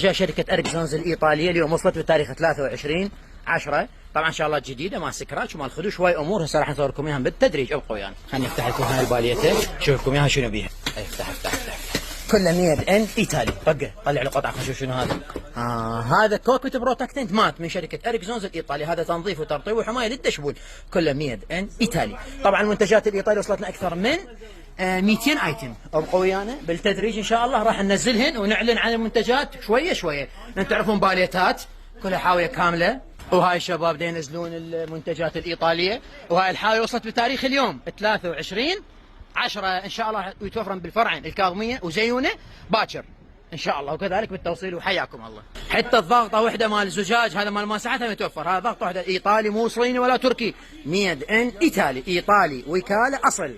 جاء شركة اركسونز الإيطالية اليوم وصلت بتاريخ 23/10. طبعا ان شاء الله جديده ما سكرات وما الخدوش شوي امور هسه راح نصور لكم اياها بالتدريج. ابقوا ويانا خليني افتح لكم هاي الباليته شوف لكم اياها شنو بيها. افتح كلها ميد ان ايطالي. طقه طلع له قطعه خلينا نشوف شنو هذا. هذا كوكبيت بروتكتنت مات من شركه اركسونز الايطالي. هذا تنظيف وترطيب وحمايه للدشبول كله ميد ان ايطالي. طبعا المنتجات الايطاليه وصلتنا اكثر من 200 ايتم. ابقوا ويانا بالتدريج ان شاء الله راح ننزلهن ونعلن عن المنتجات شويه شويه. انتم تعرفون باليتات كلها حاويه كامله. وهاي الشباب دا ينزلون المنتجات الايطاليه. وهاي الحاويه وصلت بتاريخ اليوم 23/10 ان شاء الله يتوفرن بالفرعين الكاظميه وزيونه باكر ان شاء الله وكذلك بالتوصيل. وحياكم الله. حتى الضغطه وحده مال الزجاج هذا مال مساحتها يتوفر. هذا ضغطه وحده ايطالي مو صيني ولا تركي. ميد ان ايطالي. ايطالي وكاله اصل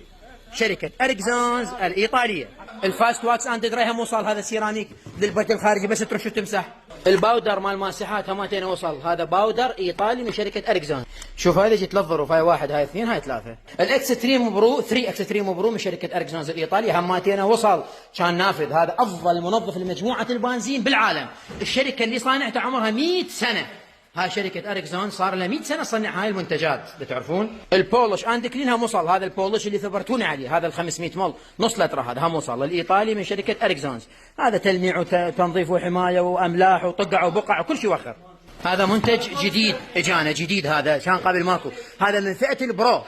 شركه اركسونز الايطاليه. الفاست واكس اند دريها موصل. هذا سيراميك للبيت الخارجي بس ترش وتمسح. الباودر مال ماسحات همتين وصل. هذا باودر ايطالي من شركه اركسونز. شوف هذا جيت للظروف. هاي واحد هاي اثنين هاي ثلاثه. الاكستريم برو 3 اكستريم برو من شركه اركسونز الايطالي همتين وصل. كان نافذ. هذا افضل منظف لمجموعه البنزين بالعالم. الشركه اللي صانعته عمرها 100 سنه. هاي شركة اركسونز صار لها 100 سنة تصنع هاي المنتجات تعرفون. البولش اند كلينها موصل. هذا البولش اللي ثبرتوني عليه هذا ال 500 مل نص لتر هذا هم موصل الايطالي من شركة اركسونز. هذا تلميع وتنظيف وحماية واملاح وطقع وبقع وكل شيء وخر. هذا منتج جديد اجانا جديد. هذا كان قبل ماكو. هذا من فئة البرو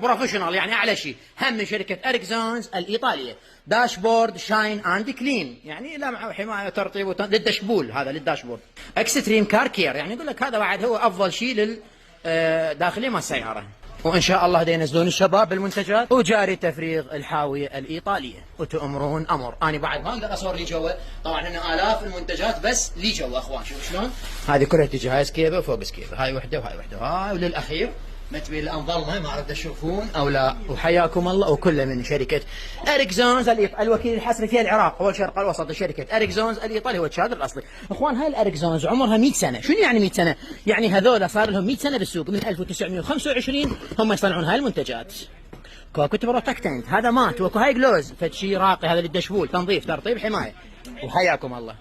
بروفيشنال يعني اعلى شيء. هم من شركة اركسونز الايطالية. داشبورد شاين اند كلين يعني لمعه وحمايه وترطيب للدشبول. هذا للداشبورد. اكستريم كار كير يعني يقول لك هذا بعد هو افضل شيء للداخليه مال السياره. وان شاء الله دا ينزلون الشباب بالمنتجات. وجاري تفريغ الحاويه الايطاليه وتؤمرون امر. انا بعد ما اقدر اصور لي جوا. طبعا هنا الاف المنتجات بس لي جوا اخوان. شوف شلون هذه كلها تجي. هاي سكيبه وفوق سكيبه. هاي وحده وهاي وحده. هاي وللاخير ما تبي الانظمه ما اعرف تشوفون او لا. وحياكم الله. وكله من شركه اركسونز الوكيل الحصري في العراق والشرق الاوسط لشركه اركسونز الايطالي هو الشادر الاصلي. اخوان هاي الاركسونز عمرها 100 سنه. شنو يعني 100 سنه؟ يعني هذول صار لهم 100 سنه بالسوق. من 1925 هم يصنعون هاي المنتجات. كوكبيت بروتكتنت هذا مات. وكو هاي جلوز فد شيء راقي. هذا للدشبول تنظيف ترطيب حمايه. وحياكم الله.